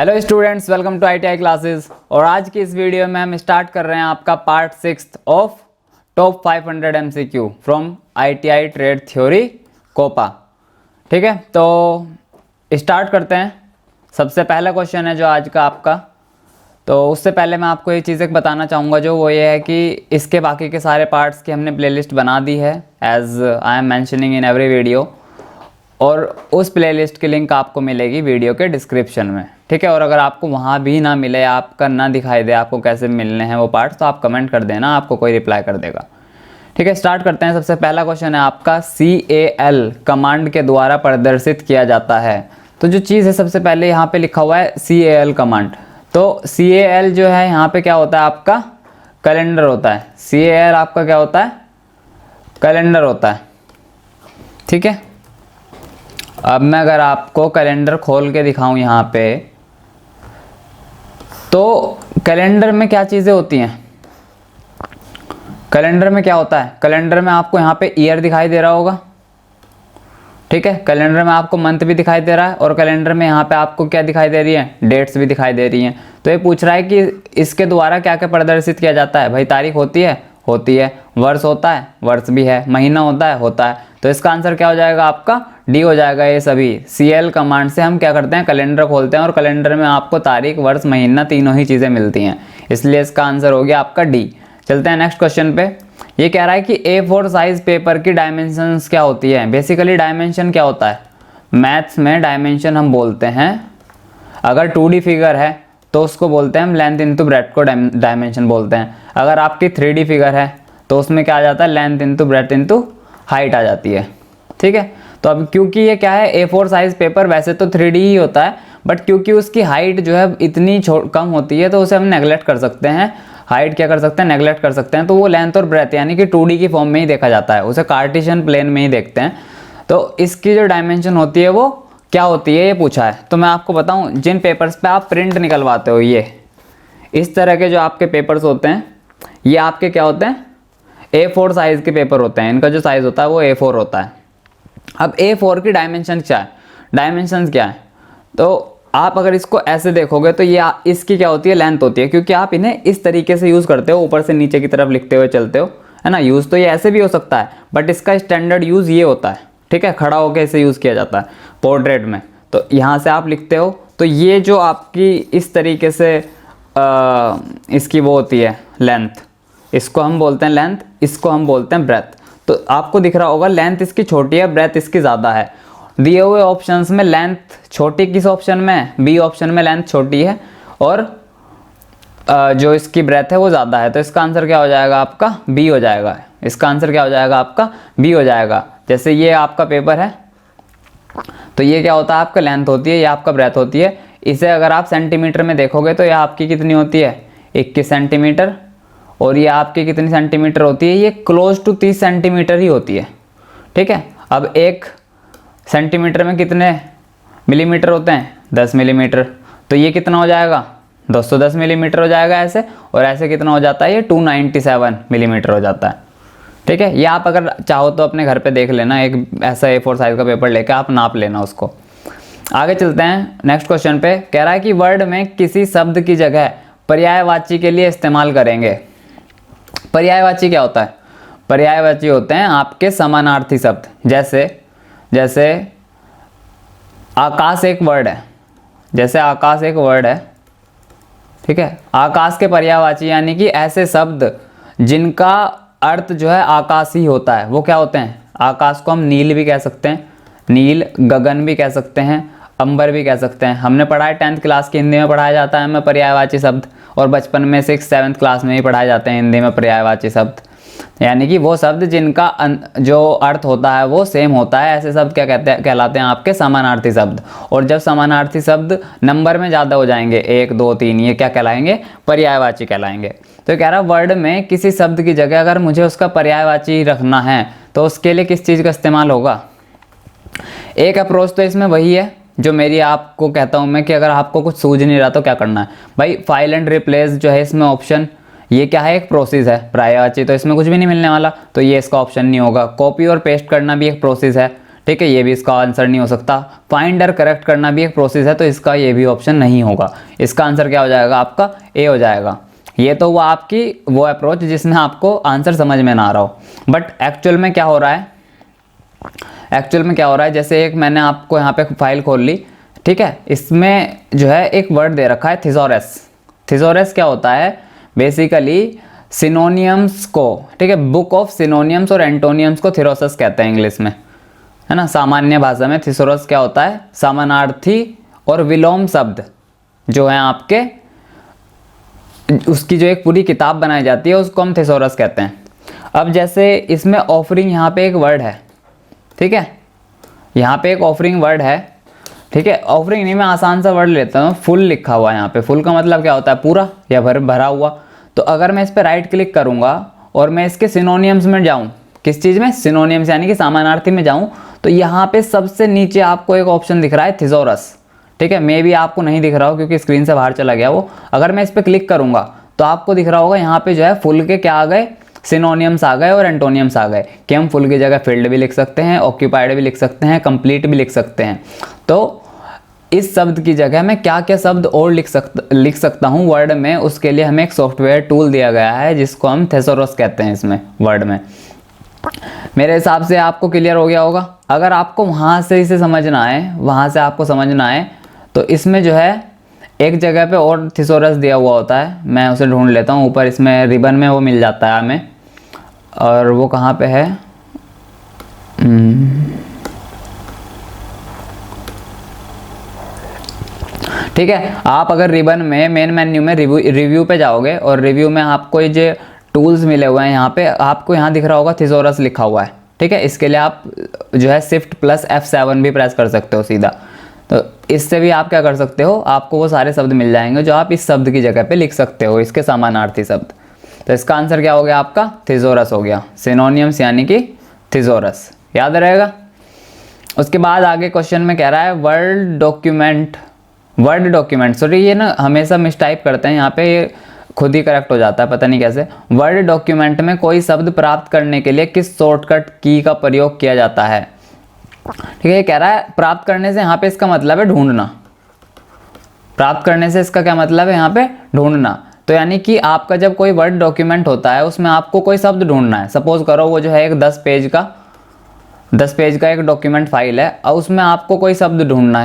Hello students, welcome to ITI classes. और आज की इस वीडियो में हम स्टार्ट कर रहे हैं आपका part 6 of top 500 MCQ from ITI trade theory COPA. ठीक है, तो स्टार्ट करते हैं। सबसे पहला क्वेश्चन है जो आज का आपका। तो उससे पहले मैं आपको ये चीज़ एक बताना चाहूँगा, जो वो ये है कि इसके बाकी के सारे पार्ट्स की हमने प्लेलिस्ट बना दी है as I am mentioning in every video, और उस प्लेलिस्ट की लिंक आपको मिलेगी वीडियो के डिस्क्रिप्शन में। ठीक है, और अगर आपको वहाँ भी ना मिले, आपका ना दिखाई दे आपको कैसे मिलने हैं वो पार्ट्स, तो आप कमेंट कर देना, आपको कोई रिप्लाई कर देगा। ठीक है, स्टार्ट करते हैं। सबसे पहला क्वेश्चन है आपका, CAL कमांड के द्वारा प्रदर्शित किया जाता है। तो जो चीज़ है, सबसे पहले यहाँ पे लिखा हुआ है CAL कमांड। तो CAL जो है यहाँ पे क्या होता है, आपका कैलेंडर होता है। CAL आपका क्या होता है, कैलेंडर होता है। ठीक है, अब मैं अगर आपको कैलेंडर खोल के दिखाऊं यहाँ पे, तो कैलेंडर में क्या चीज़ें होती हैं, कैलेंडर में क्या होता है, कैलेंडर में आपको यहाँ पे ईयर दिखाई दे रहा होगा। ठीक है, कैलेंडर में आपको मंथ भी दिखाई दे रहा है, और कैलेंडर में यहाँ पे आपको क्या दिखाई दे रही है, डेट्स भी दिखाई दे रही हैं। तो ये पूछ रहा है कि इसके द्वारा क्या क्या प्रदर्शित किया जाता है। भाई तारीख होती है, वर्ष होता है, वर्ष भी है, महीना होता है। तो इसका आंसर क्या हो जाएगा, आपका डी हो जाएगा। ये सभी CAL कमांड से हम क्या करते हैं, कैलेंडर खोलते हैं, और कैलेंडर में आपको तारीख, वर्ष, महीना तीनों ही चीज़ें मिलती हैं, इसलिए इसका आंसर हो गया आपका डी। चलते हैं नेक्स्ट क्वेश्चन पे। ये कह रहा है कि A4 साइज पेपर की डायमेंशंस क्या होती है। बेसिकली डायमेंशन क्या होता है, मैथ्स में डायमेंशन हम बोलते हैं, अगर 2D फिगर है तो उसको बोलते हैं हम लेंथ इंटू ब्रेड्थ को डायमेंशन बोलते हैं। अगर आपकी 3D फिगर है तो उसमें क्या आ जाता है, length into breadth into height आ जाती है। ठीक है, तो अब क्योंकि ये क्या है, A4 साइज पेपर वैसे तो 3D ही होता है, बट क्योंकि उसकी हाइट जो है इतनी कम होती है, तो उसे हम नेगलेक्ट कर सकते हैं। हाइट क्या कर सकते हैं, नेगलेक्ट कर सकते हैं। तो वो लेंथ और ब्रेथ यानी कि 2D की फॉर्म में ही देखा जाता है, उसे कार्टेशियन प्लेन में ही देखते हैं। तो इसकी जो डायमेंशन होती है वो क्या होती है, ये पूछा है। तो मैं आपको बताऊं, जिन पेपर्स पे आप प्रिंट निकलवाते हो, ये इस तरह के जो आपके पेपर्स होते हैं, ये आपके क्या होते हैं, A4 साइज के पेपर होते हैं। इनका जो साइज होता है वो A4 होता है। अब A4 की डायमेंशन क्या है, डायमेंशन क्या है, तो आप अगर इसको ऐसे देखोगे तो ये इसकी क्या होती है, लेंथ होती है, क्योंकि आप इन्हें इस तरीके से यूज़ करते हो, ऊपर से नीचे की तरफ लिखते हुए चलते हो, है ना। यूज़ तो ये ऐसे भी हो सकता है, बट इसका स्टैंडर्ड यूज़ ये होता है। ठीक है, खड़ा होकर इसे यूज़ किया जाता है पोर्ट्रेट में। तो यहाँ से आप लिखते हो, तो ये जो आपकी इस तरीके से इसकी वो होती है लेंथ, इसको हम बोलते हैं लेंथ, इसको हम बोलते हैं ब्रेथ। तो आपको दिख रहा होगा लेंथ इसकी छोटी है, ब्रेथ इसकी ज़्यादा है। दिए हुए ऑप्शंस में लेंथ छोटी किस ऑप्शन में है, बी ऑप्शन में लेंथ छोटी है, और जो इसकी ब्रेथ है वो ज़्यादा है। तो इसका आंसर क्या हो जाएगा, आपका बी हो जाएगा। इसका आंसर क्या हो जाएगा, आपका बी हो जाएगा। जैसे ये आपका पेपर है, तो ये क्या होता है, आपका लेंथ होती है, ये आपका ब्रेथ होती है। इसे अगर आप सेंटीमीटर में देखोगे तो ये आपकी कितनी होती है, 21 सेंटीमीटर, और ये आपकी कितनी सेंटीमीटर होती है, ये क्लोज टू 30 सेंटीमीटर ही होती है। ठीक है, अब 1 सेंटीमीटर में कितने मिलीमीटर होते हैं, 10 मिलीमीटर। तो ये कितना हो जाएगा, 210 मिलीमीटर हो जाएगा ऐसे, और ऐसे कितना हो जाता है, ये 297 मिलीमीटर हो जाता है। ठीक है, ये आप अगर चाहो तो अपने घर पे देख लेना, एक ऐसा A4 साइज का पेपर लेकर आप नाप लेना उसको। आगे चलते हैं नेक्स्ट क्वेश्चन पे। कह रहा है कि वर्ड में किसी शब्द की जगह पर्यायवाची के लिए इस्तेमाल करेंगे। पर्यायवाची क्या होता है, पर्यायवाची होते हैं आपके समानार्थी शब्द। जैसे आकाश एक वर्ड है, जैसे आकाश एक वर्ड है। ठीक है, आकाश के पर्यायवाची यानी कि ऐसे शब्द जिनका अर्थ जो है आकाश ही होता है, वो क्या होते हैं। आकाश को हम नील भी कह सकते हैं, नील, गगन भी कह सकते हैं, अंबर भी कह सकते हैं। हमने पढ़ा है 10th क्लास की हिंदी में पढ़ाया जाता है हमें पर्यायवाची शब्द, और बचपन में 6th 7th क्लास में भी पढ़ाए जाते हैं हिंदी में पर्यायवाची शब्द, यानी कि वो शब्द जिनका जो अर्थ होता है वो सेम होता है, ऐसे शब्द क्या कहलाते हैं, आपके समानार्थी शब्द। और जब समानार्थी शब्द नंबर में ज़्यादा हो जाएंगे, 1 2 3, ये क्या कहलाएंगे, पर्यायवाची कहलाएंगे। तो कह रहा है वर्ड में किसी शब्द की जगह अगर मुझे उसका पर्यायवाची रखना है तो उसके लिए किस चीज़ का इस्तेमाल होगा। एक अप्रोच तो इसमें वही है जो मेरी आपको कहता हूँ मैं, कि अगर आपको कुछ सूझ नहीं रहा तो क्या करना है भाई, फाइल एंड रिप्लेस जो है इसमें ऑप्शन, ये क्या है, एक प्रोसेस है। पर्यायवाची तो इसमें कुछ भी नहीं मिलने वाला, तो ये इसका ऑप्शन नहीं होगा। कॉपी और पेस्ट करना भी एक प्रोसेस है। ठीक है, ये भी इसका आंसर नहीं हो सकता। फाइंडर करेक्ट करना भी एक प्रोसेस है, तो इसका ये भी ऑप्शन नहीं होगा। इसका आंसर क्या हो जाएगा आपका, ए हो जाएगा। ये तो हुआ आपकी वो अप्रोच जिसमें आपको आंसर समझ में ना आ रहा हो, बट एक्चुअल में क्या हो रहा है, एक्चुअल में क्या हो रहा है, जैसे एक मैंने आपको यहाँ पे फाइल खोल ली, ठीक है, इसमें जो है एक वर्ड दे रखा है थिसॉरस। थिसॉरस क्या होता है, बेसिकली सिनोनियम्स को, ठीक है, बुक ऑफ सिनोनियम्स और एंटोनियम्स को थिरोसस कहते हैं इंग्लिश में, है ना। सामान्य भाषा में थिसॉरस क्या होता है, समानार्थी और विलोम शब्द जो है आपके, उसकी जो एक पूरी किताब बनाई जाती है उसको हम थिसॉरस कहते हैं। अब जैसे इसमें ऑफरिंग, यहाँ पे एक वर्ड है, ठीक है, यहाँ पे एक ऑफरिंग वर्ड है, ठीक है। ऑफरिंग नहीं, मैं आसान सा वर्ड लेता हूँ, फुल लिखा हुआ है यहाँ पे। फुल का मतलब क्या होता है, पूरा या भरा हुआ। तो अगर मैं इस पर राइट क्लिक करूँगा और मैं इसके सिनोनियम्स में जाऊँ, किस चीज़ में, सिनोनियम्स यानी कि समानार्थी में जाऊँ, तो यहाँ पे सबसे नीचे आपको एक ऑप्शन दिख रहा है थिसॉरस, ठीक है। मे भी आपको नहीं दिख रहा हो क्योंकि स्क्रीन से बाहर चला गया वो। अगर मैं इस पर क्लिक करूँगा तो आपको दिख रहा होगा यहाँ पे जो है फुल के क्या आ गए, सिनोनियम्स आ गए और एंटोनियम्स आ गए, कि हम फुल की जगह फील्ड भी लिख सकते हैं, ऑक्यूपाइड भी लिख सकते हैं, कंप्लीट भी लिख सकते हैं। तो इस शब्द की जगह मैं क्या क्या शब्द और लिख सकता हूँ वर्ड में, उसके लिए हमें एक सॉफ्टवेयर टूल दिया गया है जिसको हम थिसॉरस कहते हैं इसमें वर्ड में। मेरे हिसाब से आपको क्लियर हो गया होगा। अगर आपको वहाँ से इसे समझना है, वहाँ से आपको समझना है, तो इसमें जो है एक जगह पे और थिसॉरस दिया हुआ होता है, मैं उसे ढूंढ लेता हूँ, ऊपर इसमें रिबन में वो मिल जाता है हमें, और वो कहाँ पे है, ठीक है। आप अगर रिबन में मेन मेन्यू में रिव्यू पे जाओगे और रिव्यू में आपको ये जो टूल्स मिले हुए हैं, यहाँ पे आपको यहाँ दिख रहा होगा थिसॉरस लिखा हुआ है, ठीक है। इसके लिए आप जो है शिफ्ट प्लस F7 भी प्रेस कर सकते हो सीधा। तो इससे भी आप क्या कर सकते हो, आपको वो सारे शब्द मिल जाएंगे जो आप इस शब्द की जगह पे लिख सकते हो, इसके समानार्थी शब्द। तो इसका आंसर क्या हो गया आपका, थिसॉरस हो गया, सिनोनियम्स यानी कि थिसॉरस, याद रहेगा। उसके बाद आगे क्वेश्चन में कह रहा है वर्ड डॉक्यूमेंट, सॉरी ये ना हमेशा मिसटाइप करते हैं, यहाँ पे ये खुद ही करेक्ट हो जाता है, पता नहीं कैसे। वर्ड डॉक्यूमेंट में कोई शब्द प्राप्त करने के लिए किस शॉर्टकट की का प्रयोग किया जाता है, ठीक है। ये कह रहा है प्राप्त करने से, यहाँ पे इसका मतलब है ढूंढना। प्राप्त करने से इसका क्या मतलब है, यहाँ पे ढूंढना। तो यानी कि आपका जब कोई वर्ड डॉक्यूमेंट होता है उसमें आपको कोई शब्द ढूंढना है। सपोज करो वो जो है एक 10 पेज का एक डॉक्यूमेंट फाइल है और उसमें आपको कोई शब्द ढूंढना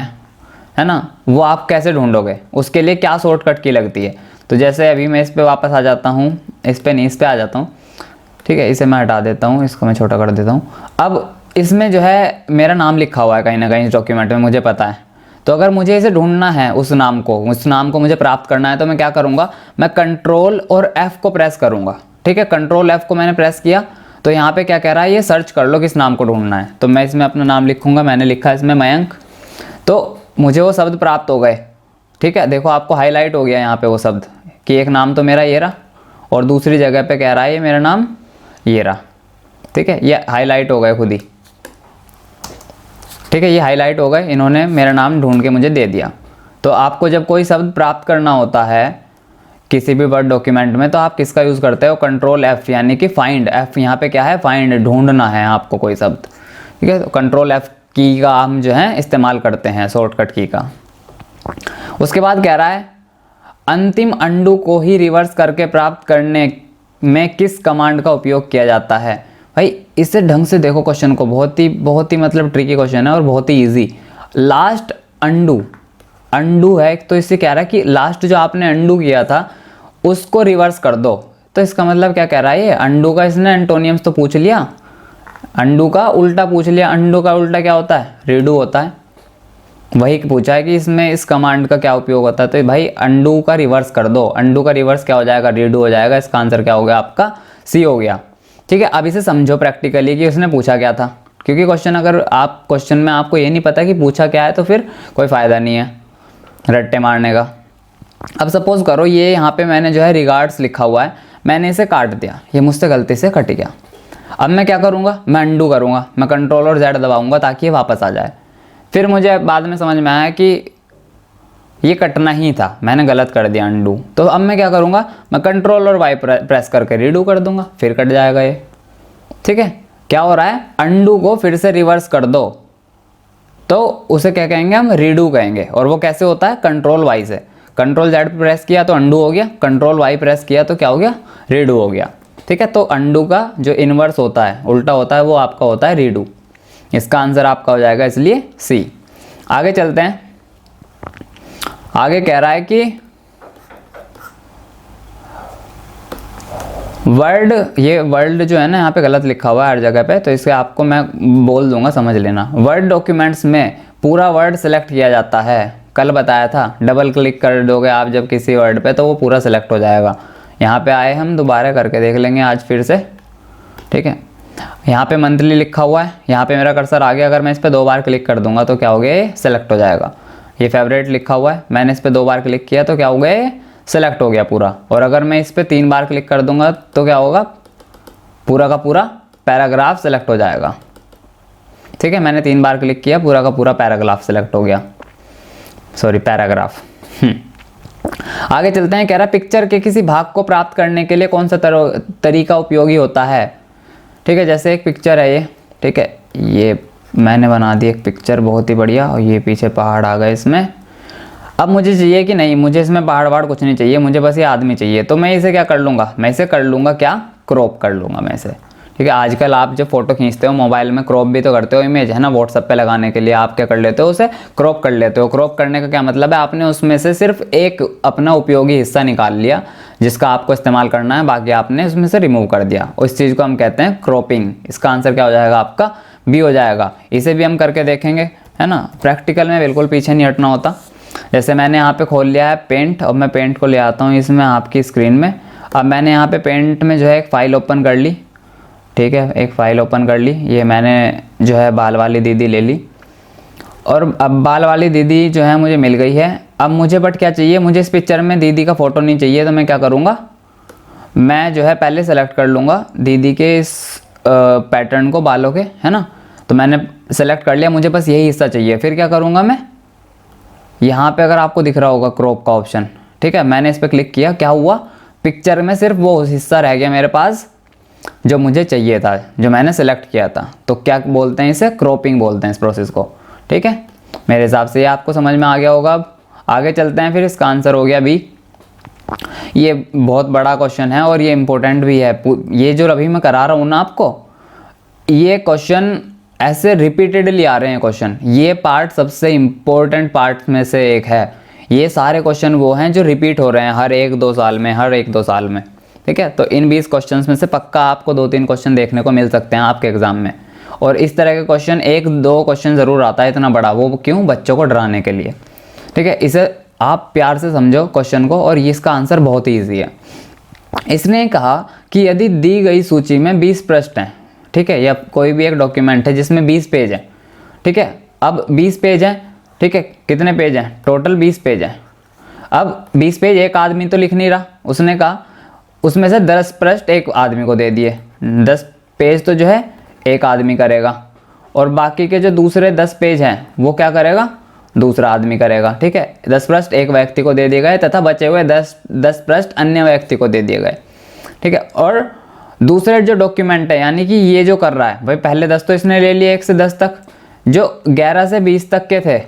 है ना। वो आप कैसे ढूंढोगे, उसके लिए क्या शॉर्टकट की लगती है। तो जैसे अभी मैं इस पर वापस आ जाता हूँ, इस पर आ जाता हूँ, ठीक है। इसे मैं हटा देता हूँ, इसको मैं छोटा कर देता हूँ। अब इसमें जो है मेरा नाम लिखा हुआ है कहीं ना कहीं इस डॉक्यूमेंट में, मुझे पता है। तो अगर मुझे इसे ढूंढना है, उस नाम को मुझे प्राप्त करना है, तो मैं क्या करूँगा, मैं कंट्रोल और F को प्रेस करूँगा, ठीक है। कंट्रोल F को मैंने प्रेस किया तो यहाँ पे क्या कह रहा है, ये सर्च कर लो किस नाम को ढूंढना है। तो मैं इसमें अपना नाम लिखूँगा, मैंने लिखा है इसमें मयंक, तो मुझे वो शब्द प्राप्त हो गए, ठीक है। देखो आपको हाईलाइट हो गया यहाँ पे वो शब्द कि एक नाम तो मेरा ये रहा और दूसरी जगह पे कह रहा है ये मेरा नाम ये रहा, ठीक है। ये हाईलाइट हो गए खुद ही, ठीक है। ये हाईलाइट हो गए, इन्होंने मेरा नाम ढूंढ के मुझे दे दिया। तो आपको जब कोई शब्द प्राप्त करना होता है किसी भी वर्ड डॉक्यूमेंट में, तो आप किसका यूज़ करते हो, कंट्रोल F यानी कि फाइंड। F यहाँ पे क्या है, फाइंड, ढूंढना है आपको कोई शब्द, ठीक है। तो कंट्रोल F की का हम जो है इस्तेमाल करते हैं, शॉर्टकट की का। उसके बाद कह रहा है अंतिम अंडू को ही रिवर्स करके प्राप्त करने में किस कमांड का उपयोग किया जाता है। भाई इससे ढंग से देखो क्वेश्चन को, बहुत ही मतलब ट्रिकी क्वेश्चन है और बहुत ही इजी। लास्ट अंडू है, तो इससे कह रहा है कि लास्ट जो आपने अंडू किया था उसको रिवर्स कर दो। तो इसका मतलब क्या कह रहा है, ये अंडू का इसने एंटोनियम्स तो पूछ लिया, अंडू का उल्टा पूछ लिया। अंडू का उल्टा क्या होता है, रीडू होता है। वही पूछा है कि इसमें इस कमांड का क्या उपयोग होता है। तो भाई अंडू का रिवर्स कर दो, अंडू का रिवर्स क्या हो जाएगा, रीडू हो जाएगा। इसका आंसर क्या हो गया आपका, सी हो गया, ठीक है। अब इसे समझो प्रैक्टिकली कि उसने पूछा क्या था, क्योंकि क्वेश्चन में आपको ये नहीं पता कि पूछा क्या है तो फिर कोई फ़ायदा नहीं है रट्टे मारने का। अब सपोज करो ये यहाँ पे मैंने जो है रिगार्ड्स लिखा हुआ है, मैंने इसे काट दिया, ये मुझसे गलती से कट गया। अब मैं क्या करूँगा, मैं अंडू करूँगा, मैं कंट्रोल और Z दबाऊँगा ताकि ये वापस आ जाए। फिर मुझे बाद में समझ में आया कि ये कटना ही था, मैंने गलत कर दिया अंडू। तो अब मैं क्या करूँगा, मैं कंट्रोल और Y प्रेस करके रीडू कर दूंगा, फिर कट जाएगा ये, ठीक है। क्या हो रहा है, अंडू को फिर से रिवर्स कर दो, तो उसे क्या कहेंगे हम, रीडू कहेंगे। और वो कैसे होता है, कंट्रोल वाई से। कंट्रोल जेड पे प्रेस किया तो अंडू हो गया, कंट्रोल वाई प्रेस किया तो क्या हो गया, रीडू हो गया। ठीक है, तो अंडू का जो इन्वर्स होता है, उल्टा होता है, वो आपका होता है रीडू। इसका आंसर आपका हो जाएगा इसलिए सी। आगे चलते हैं। आगे कह रहा है कि वर्ड, ये वर्ड जो है ना यहाँ पे गलत लिखा हुआ है हर जगह पे, तो इसे आपको मैं बोल दूंगा, समझ लेना। वर्ड डॉक्यूमेंट्स में पूरा वर्ड सिलेक्ट किया जाता है। कल बताया था, डबल क्लिक कर दोगे आप जब किसी वर्ड पे तो वो पूरा सिलेक्ट हो जाएगा। यहाँ पे आए हम दोबारा करके देख लेंगे आज फिर से। ठीक है, यहाँ पे मंथली लिखा हुआ है, यहाँ पे मेरा कर्सर आ गया। अगर मैं इस पर 2 बार क्लिक कर दूंगा तो क्या हो गया, ये सिलेक्ट हो जाएगा। ये फेवरेट लिखा हुआ है, मैंने इस पर 2 बार क्लिक किया तो क्या हो गया, सेलेक्ट हो गया पूरा। और अगर मैं इस पर 3 बार क्लिक कर दूंगा तो क्या होगा, पूरा का पूरा पैराग्राफ सेलेक्ट हो जाएगा। ठीक है, मैंने 3 बार क्लिक किया, पूरा का पूरा पैराग्राफ सेलेक्ट हो गया, सॉरी पैराग्राफ। आगे चलते हैं। कह रहा है पिक्चर के किसी भाग को प्राप्त करने के लिए कौन सा तरीका उपयोगी होता है। ठीक है, जैसे एक पिक्चर है ये, ठीक है, ये मैंने बना दी एक पिक्चर बहुत ही बढ़िया, और ये पीछे पहाड़ आ गए इसमें। अब मुझे चाहिए कि नहीं, मुझे इसमें पहाड़ वहाड़ कुछ नहीं चाहिए, मुझे बस ये आदमी चाहिए। तो मैं इसे क्या कर लूँगा, मैं इसे कर लूँगा क्या, क्रॉप कर लूँगा मैं इसे। ठीक है, आजकल आप जब फोटो खींचते हो मोबाइल में, क्रॉप भी तो करते हो इमेज, है ना, व्हाट्सएप पे लगाने के लिए आप क्या कर लेते हो, उसे क्रॉप कर लेते हो। क्रॉप करने का क्या मतलब है, आपने उसमें से सिर्फ एक अपना उपयोगी हिस्सा निकाल लिया जिसका आपको इस्तेमाल करना है, बाकी आपने उसमें से रिमूव कर दिया। उस चीज़ को हम कहते हैं क्रॉपिंग। इसका आंसर क्या हो जाएगा आपका, बी हो जाएगा। इसे भी हम करके देखेंगे, है ना, प्रैक्टिकल में बिल्कुल पीछे नहीं हटना होता। जैसे मैंने यहाँ पे खोल लिया है पेंट, और मैं पेंट को ले आता हूँ इसमें आपकी स्क्रीन में। अब मैंने यहाँ पे पेंट में जो है एक फ़ाइल ओपन कर ली। ठीक है, एक फ़ाइल ओपन कर ली, ये मैंने जो है बाल वाली दीदी ले ली, और अब बाल वाली दीदी जो है मुझे मिल गई है। अब मुझे बट क्या चाहिए, मुझे इस पिक्चर में दीदी का फ़ोटो नहीं चाहिए, तो मैं क्या करूँगा, मैं जो है पहले सेलेक्ट कर लूँगा दीदी के इस पैटर्न को, बालों के, है ना। तो मैंने सेलेक्ट कर लिया, मुझे बस यही हिस्सा चाहिए। फिर क्या करूँगा मैं, यहाँ पे अगर आपको दिख रहा होगा क्रॉप का ऑप्शन, ठीक है, मैंने इस पर क्लिक किया, क्या हुआ, पिक्चर में सिर्फ वो हिस्सा रह गया मेरे पास जो मुझे चाहिए था, जो मैंने सेलेक्ट किया था। तो क्या बोलते हैं इसे, क्रॉपिंग बोलते हैं इस प्रोसेस को। ठीक है, मेरे हिसाब से ये आपको समझ में आ गया होगा। अब आगे चलते हैं, फिर इसका आंसर हो गया बी। ये बहुत बड़ा क्वेश्चन है और ये इंपॉर्टेंट भी है। ये जो अभी मैं करा रहा हूँ ना आपको, ये क्वेश्चन ऐसे रिपीटेडली आ रहे हैं क्वेश्चन। ये पार्ट सबसे इम्पोर्टेंट पार्ट में से एक है। ये सारे क्वेश्चन वो हैं जो रिपीट हो रहे हैं हर 1-2 साल में, हर 1-2 साल में। ठीक है, तो इन 20 क्वेश्चंस में से पक्का आपको 2-3 क्वेश्चन देखने को मिल सकते हैं आपके एग्जाम में। और इस तरह के क्वेश्चन 1-2 क्वेश्चन ज़रूर आता है इतना बड़ा, वो क्यों, बच्चों को डराने के लिए। ठीक है, इसे आप प्यार से समझो क्वेश्चन को, और ये इसका आंसर बहुत ही ईजी है। इसने कहा कि यदि दी गई सूची में 20 पृष्ठ हैं, ठीक है, या कोई भी एक डॉक्यूमेंट है जिसमें 20 पेज हैं, ठीक है, अब 20 पेज हैं, ठीक है, कितने पेज हैं, टोटल 20 पेज हैं। अब 20 पेज एक आदमी तो लिख नहीं रहा, उसने कहा उसमें से 10 पृष्ठ एक आदमी को दे दिए, 10 पेज तो जो है एक आदमी करेगा, और बाकी के जो दूसरे 10 पेज हैं वो क्या करेगा, दूसरा आदमी करेगा। ठीक है, 10 पृष्ठ एक व्यक्ति को दे दिए गए तथा बचे हुए 10 पृष्ठ अन्य व्यक्ति को दे दिए गए। ठीक है, और दूसरे जो डॉक्यूमेंट है, यानी कि ये जो कर रहा है भाई, पहले 10 तो इसने ले लिए 1 से 10 तक, जो 11 से 20 तक के थे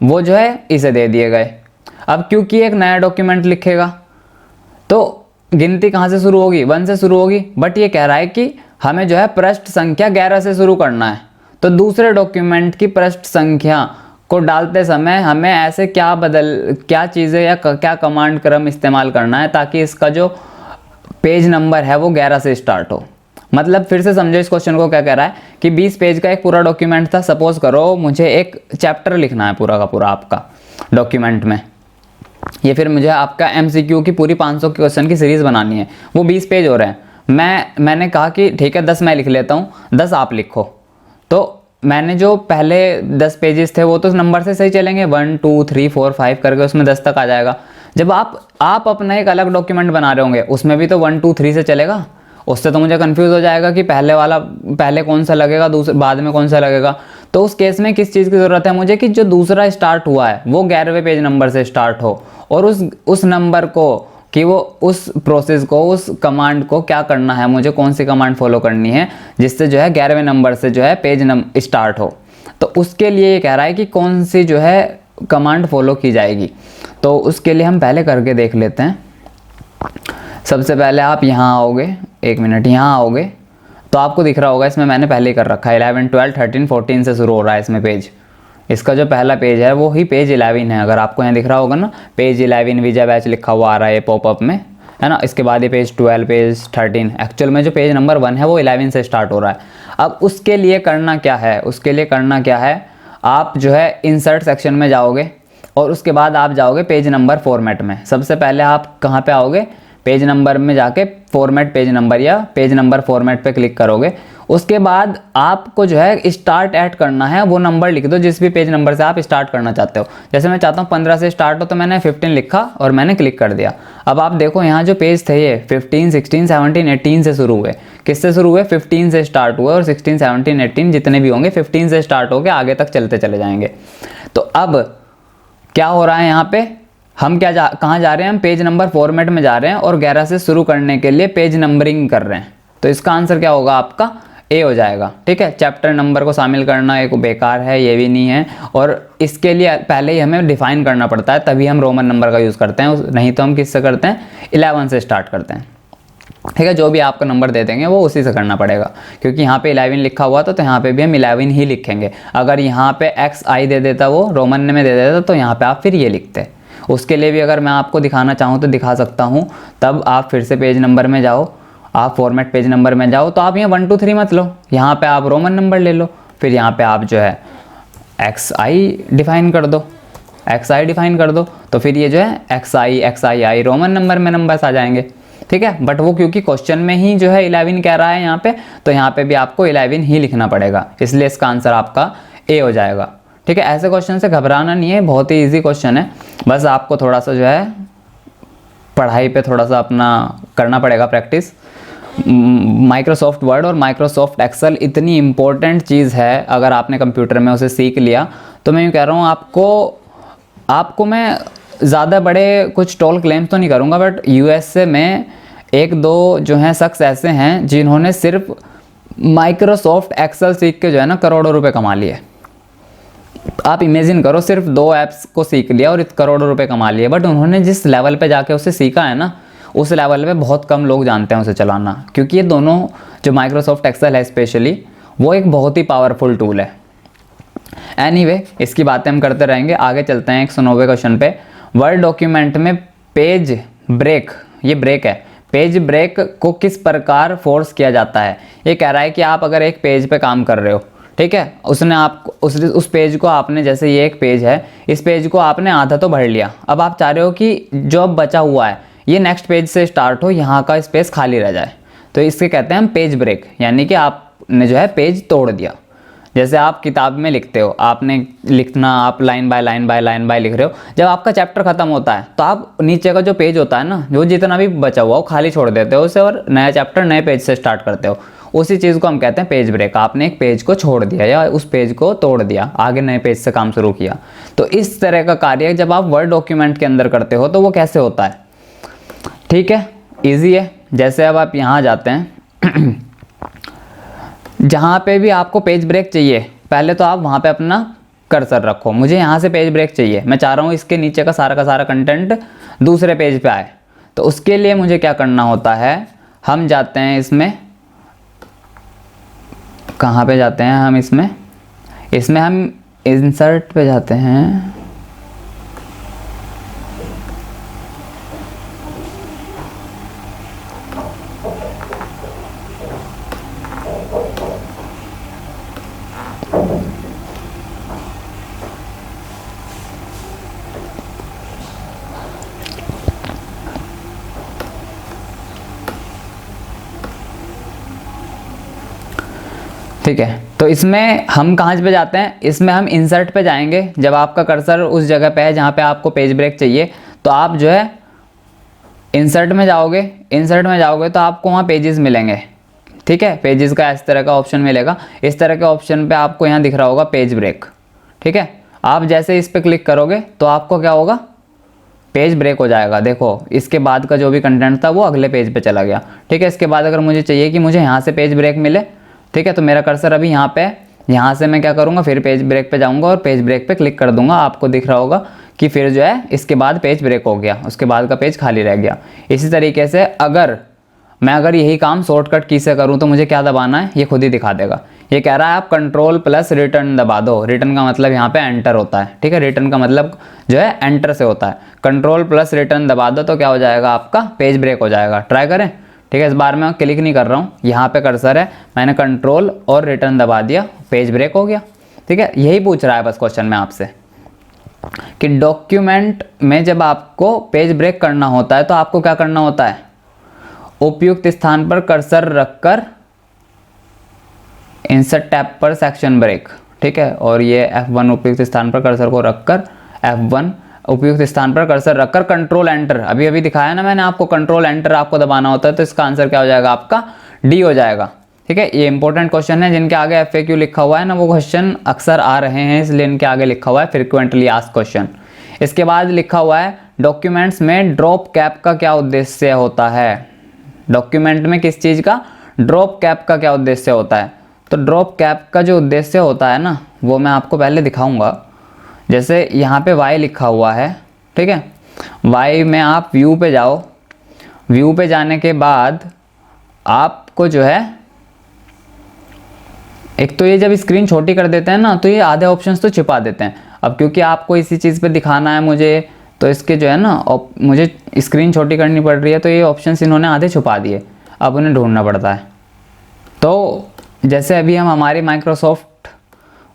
वो जो है इसे दे दिए गए। अब क्योंकि एक नया डॉक्यूमेंट लिखेगा तो गिनती कहाँ से शुरू होगी, 1 से शुरू होगी, बट ये कह रहा है कि हमें जो है पृष्ठ संख्या 11 से शुरू करना है। तो दूसरे डॉक्यूमेंट की पृष्ठ संख्या को डालते समय हमें ऐसे क्या चीज़ें या क्या कमांड क्रम इस्तेमाल करना है ताकि इसका जो पेज नंबर है वो 11 से स्टार्ट हो। मतलब फिर से समझो इस क्वेश्चन को, क्या कह रहा है कि 20 पेज का एक पूरा डॉक्यूमेंट था, सपोज करो मुझे एक चैप्टर लिखना है पूरा का पूरा आपका डॉक्यूमेंट में, ये फिर मुझे आपका MCQ की पूरी 500 क्वेश्चन की सीरीज़ बनानी है, वो 20 पेज हो रहे हैं। मैंने कहा कि ठीक है 10 मैं लिख लेता हूँ, 10 आप लिखो। तो मैंने जो पहले 10 पेजेस थे वो तो नंबर से सही चलेंगे, 1 2 3 4 5 करके उसमें 10 तक आ जाएगा। जब आप अपना एक अलग डॉक्यूमेंट बना रहे होंगे उसमें भी तो 1 2 3 से चलेगा, उससे तो मुझे कंफ्यूज हो जाएगा कि पहले कौन सा लगेगा, बाद में कौन सा लगेगा। तो उस केस में किस चीज़ की ज़रूरत है मुझे, कि जो दूसरा स्टार्ट हुआ है वो 11वें पेज नंबर से स्टार्ट हो, और उस नंबर को, कि वो उस प्रोसेस को, उस कमांड को क्या करना है, मुझे कौन सी कमांड फॉलो करनी है जिससे जो है 11वें नंबर से जो है पेज स्टार्ट हो। तो उसके लिए ये कह रहा है कि कौन सी जो है कमांड फॉलो की जाएगी। तो उसके लिए हम पहले करके देख लेते हैं। सबसे पहले आप यहाँ आओगे, 1 मिनट, यहाँ आओगे तो आपको दिख रहा होगा, इसमें मैंने पहले ही कर रखा है 11, 12, 13, 14 से शुरू हो रहा है इसमें पेज। इसका जो पहला पेज है वो ही पेज 11 है। अगर आपको यहाँ दिख रहा होगा ना, पेज 11 विजय बैच लिखा हुआ आ रहा है पॉपअप में, है ना। इसके बाद ये पेज 12, पेज 13, एक्चुअल में जो पेज नंबर 1 है वो 11 से स्टार्ट हो रहा है। अब उसके लिए करना क्या है, उसके लिए करना क्या है, आप जो है इंसर्ट सेक्शन में जाओगे और उसके बाद आप जाओगे पेज नंबर फॉर्मेट में। सबसे पहले आप कहाँ पे आओगे, पेज नंबर में जाके फॉर्मेट पेज नंबर या पेज नंबर फॉर्मेट पे क्लिक करोगे। उसके बाद आपको जो है स्टार्ट ऐड करना है, वो नंबर लिख दो जिस भी पेज नंबर से आप स्टार्ट करना चाहते हो। जैसे मैं चाहता हूँ 15 से स्टार्ट हो, तो मैंने 15 लिखा और मैंने क्लिक कर दिया। अब आप देखो यहाँ जो पेज थे ये 15, 16, 17, 18 से शुरू हुए। किससे शुरू हुए, 15 से स्टार्ट हुए और 16, 17, 18 जितने भी होंगे 15 से स्टार्ट होके आगे तक चलते चले जाएंगे। तो अब क्या हो रहा है यहाँ पे, हम कहाँ जा रहे हैं, हम पेज नंबर फॉर्मेट में जा रहे हैं और 11 से शुरू करने के लिए पेज नंबरिंग कर रहे हैं। तो इसका आंसर क्या होगा, आपका ए हो जाएगा। ठीक है, चैप्टर नंबर को शामिल करना एक बेकार है, ये भी नहीं है, और इसके लिए पहले ही हमें डिफाइन करना पड़ता है, तभी हम रोमन नंबर का यूज़ करते हैं। नहीं तो हम किससे करते हैं, 11 से स्टार्ट करते हैं। ठीक है, जो भी आपको नंबर दे देंगे वो उसी से करना पड़ेगा, क्योंकि यहाँ पे 11 लिखा हुआ था तो यहाँ पे भी हम 11 ही लिखेंगे। अगर यहाँ पे XI दे देता, वो रोमन में दे देता, तो यहाँ पे आप फिर ये लिखते। उसके लिए भी अगर मैं आपको दिखाना चाहूँ तो दिखा सकता हूँ। तब आप फिर से पेज नंबर में जाओ, आप फॉर्मेट पेज नंबर में जाओ, तो आप यहाँ 1, 2, 3 मत लो, यहाँ पे आप रोमन नंबर ले लो। फिर यहाँ पे आप जो है XI डिफाइन कर दो, XI डिफाइन कर दो, तो फिर ये जो है XI, XII रोमन नंबर में नंबर्स आ जाएंगे। ठीक है, बट वो क्योंकि क्वेश्चन में ही जो है 11 कह रहा है यहाँ पे, तो यहाँ पे भी आपको 11 ही लिखना पड़ेगा, इसलिए इसका आंसर आपका ए हो जाएगा। ठीक है, ऐसे क्वेश्चन से घबराना नहीं है, बहुत ही इजी क्वेश्चन है। बस आपको थोड़ा सा जो है पढ़ाई पे थोड़ा सा अपना करना पड़ेगा प्रैक्टिस। माइक्रोसॉफ्ट वर्ड और माइक्रोसॉफ्ट एक्सेल इतनी इम्पोर्टेंट चीज़ है, अगर आपने कंप्यूटर में उसे सीख लिया तो मैं यूँ कह रहा हूँ आपको मैं ज़्यादा बड़े कुछ टोल क्लेम्स तो नहीं करूँगा, बट USA में 1-2 जो हैं शख्स ऐसे हैं जिन्होंने सिर्फ माइक्रोसॉफ्ट एक्सेल सीख के जो है ना करोड़ों रुपए कमा लिए। आप इमेजिन करो, सिर्फ 2 ऐप्स को सीख लिया और करोड़ों रुपए कमा लिए, बट उन्होंने जिस लेवल पे जाके उसे सीखा है ना, उस लेवल पे बहुत कम लोग जानते हैं उसे चलाना। क्योंकि ये दोनों जो माइक्रोसॉफ्ट एक्सेल है स्पेशली, वो एक बहुत ही पावरफुल टूल है। एनीवे, इसकी बातें हम करते रहेंगे। आगे चलते हैं 109वें क्वेश्चन पे। वर्ड डॉक्यूमेंट में पेज ब्रेक, ये ब्रेक है, पेज ब्रेक को किस प्रकार फोर्स किया जाता है। ये कह रहा है कि आप अगर एक पेज पे काम कर रहे हो, ठीक है, उसने आपको उस पेज को आपने, जैसे ये एक पेज है, इस पेज को आपने आधा तो भर लिया, अब आप चाह रहे हो कि जो अब बचा हुआ है ये नेक्स्ट पेज से स्टार्ट हो, यहाँ का स्पेस खाली रह जाए, तो इसके कहते हैं हम पेज ब्रेक। यानी कि आपने जो है पेज तोड़ दिया। जैसे आप किताब में लिखते हो, आपने लिखना, आप लाइन बाय लाइन लिख रहे हो, जब आपका चैप्टर खत्म होता है तो आप नीचे का जो पेज होता है ना, जो जितना भी बचा हुआ वो खाली छोड़ देते हो उसे, और नया चैप्टर नए पेज से स्टार्ट करते हो। उसी चीज़ को हम कहते हैं पेज ब्रेक। आपने एक पेज को छोड़ दिया या उस पेज को तोड़ दिया, आगे नए पेज से काम शुरू किया। तो इस तरह का कार्य जब आप वर्ड डॉक्यूमेंट के अंदर करते हो तो वो कैसे होता है। ठीक है, ईजी है। जैसे अब आप यहाँ जाते हैं जहाँ पे भी आपको पेज ब्रेक चाहिए, पहले तो आप वहाँ पे अपना कर्सर रखो। मुझे यहाँ से पेज ब्रेक चाहिए, मैं चाह रहा हूँ इसके नीचे का सारा कंटेंट दूसरे पेज पे आए। तो उसके लिए मुझे क्या करना होता है, हम जाते हैं इसमें, कहाँ पे जाते हैं हम, इसमें हम इंसर्ट पे जाते हैं। ठीक है, तो इसमें हम कहाँ पे जाते हैं, इसमें हम इंसर्ट पे जाएंगे। जब आपका कर्सर उस जगह पे है जहाँ पे आपको पेज ब्रेक चाहिए, तो आप जो है इंसर्ट में जाओगे। इंसर्ट में जाओगे तो आपको वहाँ पेजेस मिलेंगे। ठीक है, पेजेस का इस तरह का ऑप्शन मिलेगा। इस तरह के ऑप्शन पे आपको यहाँ दिख रहा होगा पेज ब्रेक। ठीक है, आप जैसे इस पर क्लिक करोगे तो आपको क्या होगा, पेज ब्रेक हो जाएगा। देखो, इसके बाद का जो भी कंटेंट था वो अगले पेज पे चला गया। ठीक है, इसके बाद अगर मुझे चाहिए कि मुझे यहाँ से पेज ब्रेक मिले, ठीक है, तो मेरा कर्सर अभी यहाँ पे यहाँ से मैं क्या करूँगा, फिर पेज ब्रेक पे जाऊँगा और पेज ब्रेक पे क्लिक कर दूंगा। आपको दिख रहा होगा कि फिर जो है इसके बाद पेज ब्रेक हो गया, उसके बाद का पेज खाली रह गया। इसी तरीके से अगर यही काम शॉर्टकट की से करूँ तो मुझे क्या दबाना है, ये खुद ही दिखा देगा। ये कह रहा है आप कंट्रोल प्लस रिटर्न दबा दो। रिटर्न का मतलब यहाँ पे एंटर होता है, ठीक है, रिटर्न का मतलब जो है एंटर से होता है। कंट्रोल प्लस रिटर्न दबा दो तो क्या हो जाएगा, आपका पेज ब्रेक हो जाएगा। ट्राई करें, ठीक है। इस बार मैं क्लिक नहीं कर रहा हूँ, यहाँ पे कर्सर है, मैंने कंट्रोल और रिटर्न दबा दिया, पेज ब्रेक हो गया, ठीक है। यही पूछ रहा है बस क्वेश्चन में आपसे कि डॉक्यूमेंट में जब आपको पेज ब्रेक करना होता है तो आपको क्या करना होता है, उपयुक्त स्थान पर कर्सर रखकर इंसर्ट टैब पर सेक्शन ब्रेक, ठीक है। और ये F1 उपयुक्त स्थान पर कर्सर को रखकर, F1 उपयुक्त स्थान पर कर्सर रखकर कंट्रोल एंटर, अभी अभी दिखाया ना मैंने आपको, कंट्रोल एंटर आपको दबाना होता है। तो इसका आंसर क्या हो जाएगा, आपका डी हो जाएगा, ठीक है। ये इंपॉर्टेंट क्वेश्चन है, जिनके आगे FAQ लिखा हुआ है ना, वो क्वेश्चन अक्सर आ रहे हैं, इसलिए इनके आगे लिखा हुआ है फ्रिक्वेंटली आस्क्ड क्वेश्चन। इसके बाद लिखा हुआ है डॉक्यूमेंट्स में ड्रॉप कैप का क्या उद्देश्य होता है। डॉक्यूमेंट में किस चीज़ का, ड्रॉप कैप का क्या उद्देश्य होता है। तो ड्रॉप कैप का जो उद्देश्य होता है ना, वो मैं आपको पहले दिखाऊंगा। जैसे यहाँ पे y लिखा हुआ है, ठीक है, y में आप व्यू पे जाओ, व्यू पे जाने के बाद आपको जो है, एक तो ये जब स्क्रीन छोटी कर देते हैं ना तो ये आधे ऑप्शंस तो छिपा देते हैं। अब क्योंकि आपको इसी चीज़ पे दिखाना है मुझे, तो इसके जो है ना मुझे स्क्रीन छोटी करनी पड़ रही है, तो ये ऑप्शंस इन्होंने आधे छुपा दिए, अब उन्हें ढूंढना पड़ता है। तो जैसे अभी हम हमारी माइक्रोसॉफ्ट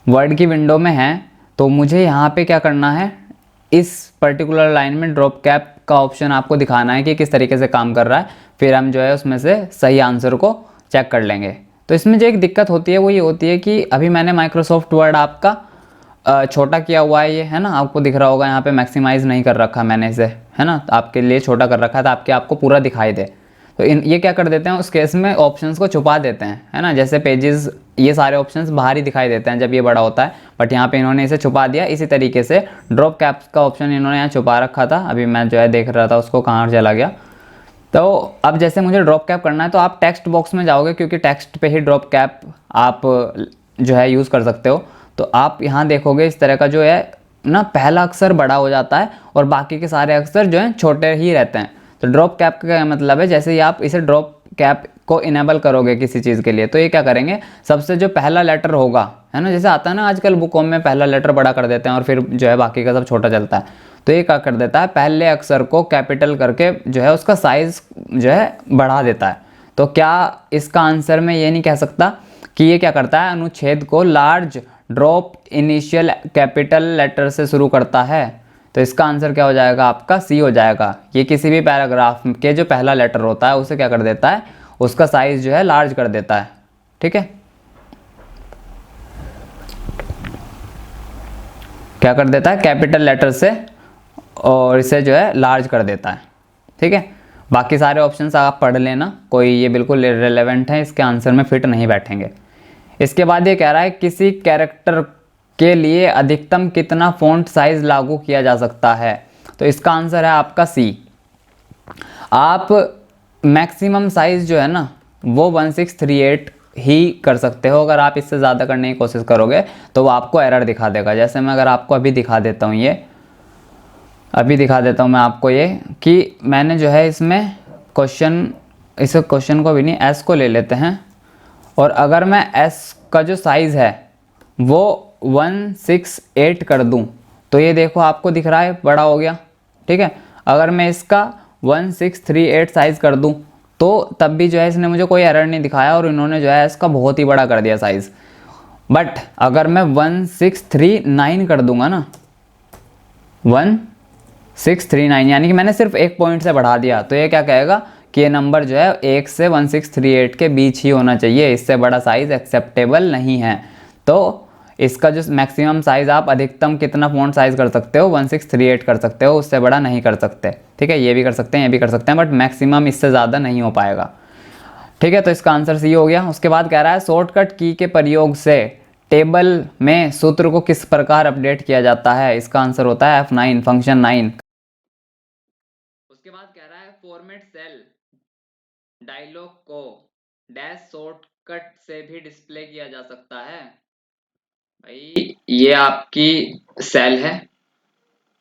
वर्ड की विंडो में हैं, तो मुझे यहाँ पे क्या करना है, इस पर्टिकुलर लाइन में ड्रॉप कैप का ऑप्शन आपको दिखाना है कि किस तरीके से काम कर रहा है, फिर हम जो है उसमें से सही आंसर को चेक कर लेंगे। तो इसमें जो एक दिक्कत होती है वो ये होती है कि अभी मैंने माइक्रोसॉफ्ट वर्ड आपका छोटा किया हुआ है, ये है ना, आपको दिख रहा होगा यहाँ पे मैक्सिमाइज़ नहीं कर रखा मैंने इसे, है ना, आपके लिए छोटा कर रखा है ताकि आपको पूरा दिखाई दे। तो ये क्या कर देते हैं, उस केस में ऑप्शंस को छुपा देते हैं, है ना, जैसे पेजेस, ये सारे ऑप्शंस बाहर ही दिखाई देते हैं जब ये बड़ा होता है, बट यहाँ पे इन्होंने इसे छुपा दिया। इसी तरीके से ड्रॉप कैप्स का ऑप्शन इन्होंने यहाँ छुपा रखा था, अभी मैं जो है देख रहा था उसको कहाँ चला गया। तो अब जैसे मुझे ड्रॉप कैप करना है तो आप टेक्स्ट बॉक्स में जाओगे, क्योंकि टेक्स्ट पे ही ड्रॉप कैप आप जो है यूज़ कर सकते हो। तो आप यहाँ देखोगे इस तरह का जो है ना, पहला अक्षर बड़ा हो जाता है और बाकी के सारे अक्षर जो हैं छोटे ही रहते हैं। तो ड्रॉप कैप का क्या मतलब है, जैसे ही आप इसे ड्रॉप कैप को इनेबल करोगे किसी चीज़ के लिए, तो ये क्या करेंगे, सबसे जो पहला लेटर होगा, है ना, जैसे आता है ना आजकल बुकों में, पहला लेटर बड़ा कर देते हैं और फिर जो है बाकी का सब छोटा चलता है। तो ये क्या कर देता है, पहले अक्षर को कैपिटल करके जो है उसका साइज जो है बढ़ा देता है। तो क्या इसका आंसर मैं ये नहीं कह सकता कि ये क्या करता है, अनुच्छेद को large drop initial capital letter से शुरू करता है। तो इसका आंसर क्या हो जाएगा, आपका सी हो जाएगा। ये किसी भी पैराग्राफ के जो पहला लेटर होता है उसे क्या कर देता है, उसका साइज जो है लार्ज कर देता है, ठीक है। क्या कर देता है, कैपिटल लेटर से, और इसे जो है लार्ज कर देता है, ठीक है। बाकी सारे ऑप्शंस आप पढ़ लेना, कोई ये बिल्कुल इररिलेवेंट है, इसके आंसर में फिट नहीं बैठेंगे। इसके बाद ये कह रहा है किसी कैरेक्टर के लिए अधिकतम कितना फ़ॉन्ट साइज लागू किया जा सकता है। तो इसका आंसर है आपका सी। आप मैक्सिमम साइज जो है ना वो 1638 ही कर सकते हो। अगर आप इससे ज़्यादा करने की कोशिश करोगे तो वो आपको एरर दिखा देगा। जैसे मैं अगर आपको अभी दिखा देता हूँ, ये अभी दिखा देता हूँ मैं आपको, ये कि मैंने जो है इसमें इस क्वेश्चन को भी नहीं, एस को ले लेते हैं, और अगर मैं एस का जो साइज़ है वो 168 कर दूं तो ये देखो आपको दिख रहा है बड़ा हो गया, ठीक है। अगर मैं इसका 1638 साइज़ कर दूं तो तब भी जो है इसने मुझे कोई एरर नहीं दिखाया और इन्होंने जो है इसका बहुत ही बड़ा कर दिया साइज़। बट अगर मैं 1639 कर दूंगा ना, 1639, यानी कि मैंने सिर्फ एक पॉइंट से बढ़ा दिया, तो ये क्या कहेगा कि ये नंबर जो है 1 से 1638 के बीच ही होना चाहिए, इससे बड़ा साइज़ एक्सेप्टेबल नहीं है। तो इसका जो मैक्सिमम साइज़, आप अधिकतम कितना फ़ॉन्ट साइज़ कर सकते हो, 1638 कर सकते हो, उससे बड़ा नहीं कर सकते, ठीक है। ये भी कर सकते हैं, ये भी कर सकते हैं, बट मैक्सिमम इससे ज़्यादा नहीं हो पाएगा, ठीक है। तो इसका आंसर सी हो गया। उसके बाद कह रहा है शॉर्टकट की के प्रयोग से टेबल में सूत्र को किस प्रकार अपडेट किया जाता है। इसका आंसर होता है F9, फंक्शन 9। उसके बाद कह रहा है फॉर्मेट सेल डायलॉग को डैश शॉर्टकट से भी डिस्प्ले किया जा सकता है। भाई ये आपकी सेल है,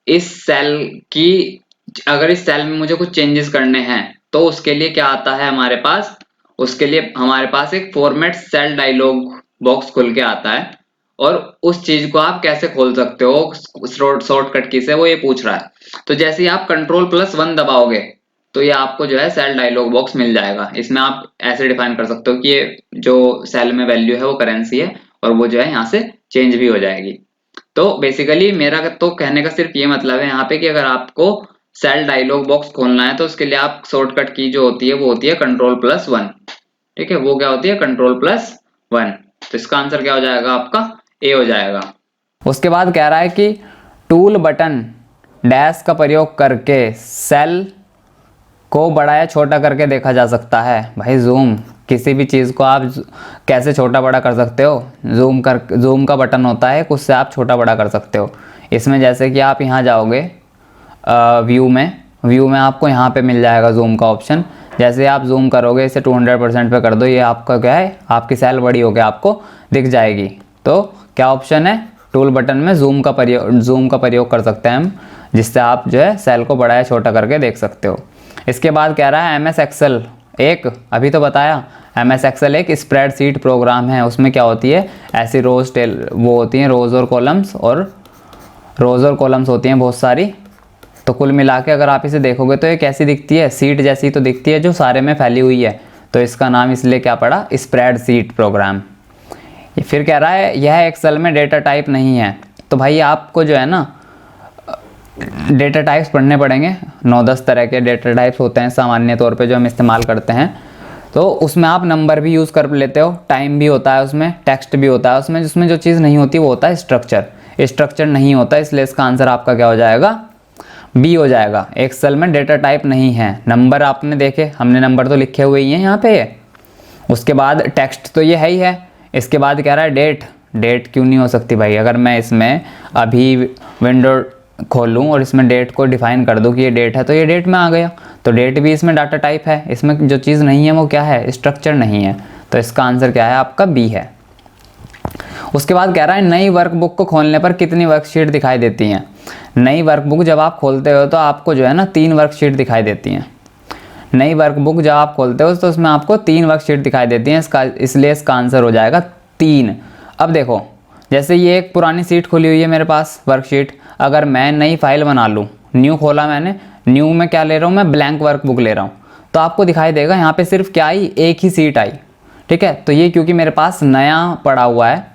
इस सेल की अगर इस सेल में मुझे कुछ चेंजेस करने हैं तो उसके लिए क्या आता है हमारे पास, उसके लिए हमारे पास एक फॉर्मेट सेल डायलॉग बॉक्स खुल के आता है, और उस चीज को आप कैसे खोल सकते हो शॉर्टकट की से, वो ये पूछ रहा है। तो जैसे ही आप Ctrl+1 दबाओगे तो ये आपको जो है सेल डायलॉग बॉक्स मिल जाएगा। इसमें आप ऐसे डिफाइन कर सकते हो कि ये जो सेल में वैल्यू है वो करेंसी है, और वो जो है यहाँ से चेंज भी हो जाएगी। तो बेसिकली मेरा तो कहने का सिर्फ ये मतलब है यहाँ पे कि अगर आपको सेल डायलॉग बॉक्स खोलना है तो उसके लिए आप शॉर्टकट की जो होती है वो होती है Ctrl+1। ठीक है, वो क्या होती है Ctrl+1। तो इसका आंसर क्या हो जाएगा आपका, ए हो जाएगा। उसके बाद कह रहा है कि टूल बटन डैश का प्रयोग करके सेल को बड़ा या छोटा करके देखा जा सकता है। भाई जूम, किसी भी चीज़ को आप कैसे छोटा बड़ा कर सकते हो, जूम का बटन होता है, उससे आप छोटा बड़ा कर सकते हो। इसमें जैसे कि आप यहाँ जाओगे व्यू में आपको यहाँ पे मिल जाएगा जूम का ऑप्शन। जैसे आप जूम करोगे, इसे 200% पे कर दो, ये आपका क्या है, आपकी सेल बड़ी होकर आपको दिख जाएगी। तो क्या ऑप्शन है, टूल बटन में जूम का प्रयोग कर सकते हैं हम, जिससे आप जो है सेल को बड़ा या छोटा करके देख सकते हो। इसके बाद कह रहा है MS एक्सेल एक, अभी तो बताया MS एक्सेल एक स्प्रेडशीट प्रोग्राम है। उसमें क्या होती है, ऐसी वो होती हैं रोज़ और कॉलम्स होती हैं बहुत सारी। तो कुल मिला के अगर आप इसे देखोगे तो ये कैसी दिखती है, सीट जैसी तो दिखती है जो सारे में फैली हुई है। तो इसका नाम इसलिए क्या पड़ा, स्प्रेडशीट प्रोग्राम। फिर कह रहा है यह एक्सेल में डेटा टाइप नहीं है। तो भाई आपको जो है ना डेटा टाइप्स पढ़ने पड़ेंगे, 9-10 तरह के डेटा टाइप्स होते हैं सामान्य तौर पे जो हम इस्तेमाल करते हैं। तो उसमें आप नंबर भी यूज़ कर लेते हो, टाइम भी होता है उसमें, टेक्स्ट भी होता है उसमें। जिसमें जो चीज़ नहीं होती वो होता है स्ट्रक्चर नहीं होता, इसलिए इसका आंसर आपका क्या हो जाएगा, बी हो जाएगा। एक्सेल में डेटा टाइप नहीं है। नंबर आपने देखे, हमने नंबर तो लिखे हुए ही हैं यहाँ पे। उसके बाद टेक्स्ट तो ये है ही है। इसके बाद कह रहा है डेट क्यों नहीं हो सकती भाई, अगर मैं इसमें अभी विंडो खोलूँ और इसमें डेट को डिफाइन कर दूँ कि ये डेट है तो ये डेट में आ गया। तो डेट भी इसमें डाटा टाइप है। इसमें जो चीज़ नहीं है वो क्या है, स्ट्रक्चर नहीं है। तो इसका आंसर क्या है आपका, बी है। उसके बाद कह रहा है नई वर्कबुक को खोलने पर कितनी वर्कशीट दिखाई देती हैं। नई वर्कबुक जब आप खोलते हो तो आपको जो है ना 3 वर्कशीट दिखाई देती हैं। नई वर्कबुक जब आप खोलते हो तो उसमें आपको 3 वर्कशीट दिखाई देती हैं, इसलिए इसका आंसर हो जाएगा 3। अब देखो, जैसे ये एक पुरानी सीट खुली हुई है मेरे पास वर्कशीट, अगर मैं नई फाइल बना लूँ, न्यू खोला मैंने, न्यू में क्या ले रहा हूँ मैं, ब्लैंक वर्कबुक ले रहा हूँ, तो आपको दिखाई देगा यहाँ पे सिर्फ क्या आई, एक ही सीट आई। ठीक है, तो ये क्योंकि मेरे पास नया पड़ा हुआ है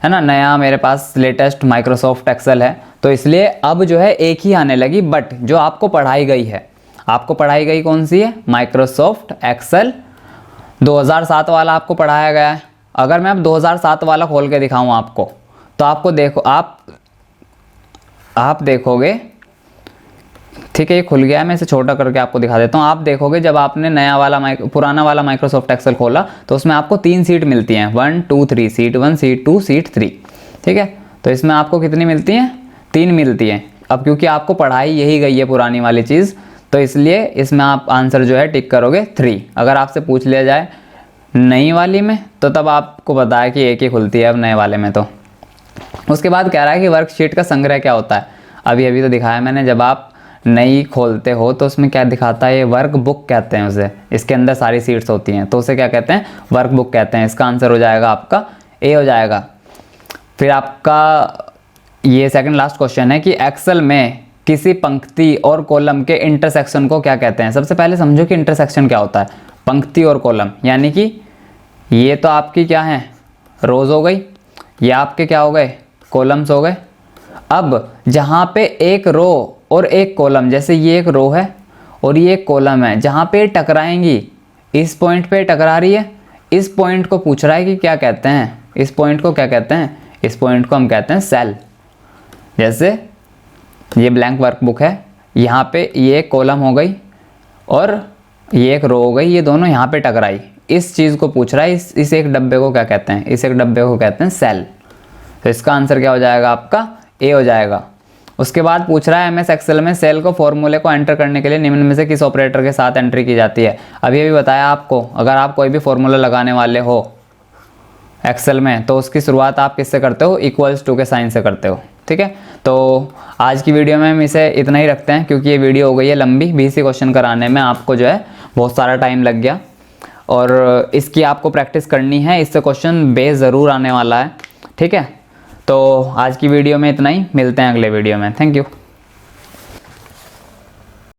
ना, नया मेरे पास लेटेस्ट माइक्रोसॉफ्ट एक्सेल है, तो इसलिए अब जो है एक ही आने लगी। बट जो आपको पढ़ाई गई है, आपको पढ़ाई गई कौन सी है, माइक्रोसॉफ्ट एक्सेल 2007 वाला आपको पढ़ाया गया है। अगर मैं अब 2007 वाला खोल के दिखाऊं आपको, तो आपको देखो आप देखोगे, ठीक है ये खुल गया है, मैं इसे छोटा करके आपको दिखा देता हूँ। आप देखोगे जब आपने पुराना वाला माइक्रोसॉफ्ट एक्सेल खोला तो उसमें आपको 3 सीट मिलती हैं, 1 2 3, सीट 1 सीट 2 सीट 3। ठीक है, तो इसमें आपको कितनी मिलती हैं, 3 मिलती हैं। अब क्योंकि आपको पढ़ाई यही गई है पुरानी वाली चीज़, तो इसलिए इसमें आप आंसर जो है टिक करोगे 3। अगर आपसे पूछ लिया जाए नई वाली में तो तब आपको पता है कि एक ही खुलती है अब नए वाले में। तो उसके बाद कह रहा है कि वर्कशीट का संग्रह क्या होता है। अभी तो दिखाया मैंने, जब आप नई खोलते हो तो उसमें क्या दिखाता है, ये वर्क बुक कहते हैं उसे, इसके अंदर सारी सीट्स होती हैं तो उसे क्या कहते हैं, वर्क बुक कहते हैं। इसका आंसर हो जाएगा आपका ए हो जाएगा। फिर आपका ये सेकंड लास्ट क्वेश्चन है कि एक्सेल में किसी पंक्ति और कॉलम के इंटरसेक्शन को क्या कहते हैं। सबसे पहले समझो कि इंटरसेक्शन क्या होता है। पंक्ति और कॉलम यानी कि ये तो आपकी क्या है, रोज हो गई, ये आपके क्या हो गए, कॉलम्स हो गए। अब जहाँ पे एक रो और एक कॉलम, जैसे ये एक रो है और ये एक कॉलम है, जहाँ पे टकराएंगी, इस पॉइंट पे टकरा रही है, इस पॉइंट को पूछ रहा है कि क्या कहते हैं, इस पॉइंट को क्या कहते हैं, इस पॉइंट को हम कहते हैं सेल। जैसे ये ब्लैंक वर्कबुक है, यहाँ पे ये एक कॉलम हो गई और ये एक रो हो गई, ये दोनों यहाँ पे टकराई, इस चीज़ को पूछ रहा है, इस एक डब्बे को क्या कहते हैं, इस एक डब्बे को कहते हैं सेल। तो इसका आंसर क्या हो जाएगा आपका, ए हो जाएगा। उसके बाद पूछ रहा है एमएस एक्सेल में सेल को फॉर्मूले को एंटर करने के लिए निम्न में से किस ऑपरेटर के साथ एंट्री की जाती है। अभी बताया आपको, अगर आप कोई भी फॉर्मूला लगाने वाले हो एक्सेल में, तो उसकी शुरुआत आप किससे करते हो, इक्वल्स टू के साइन से करते हो। ठीक है, तो आज की वीडियो में हम इसे इतना ही रखते हैं, क्योंकि ये वीडियो हो गई है लंबी। BC क्वेश्चन कराने में आपको जो है बहुत सारा टाइम लग गया, और इसकी आपको प्रैक्टिस करनी है, इससे क्वेश्चन बेस ज़रूर आने वाला है। ठीक है, तो आज की वीडियो में इतना ही, मिलते हैं अगले वीडियो में। Thank you.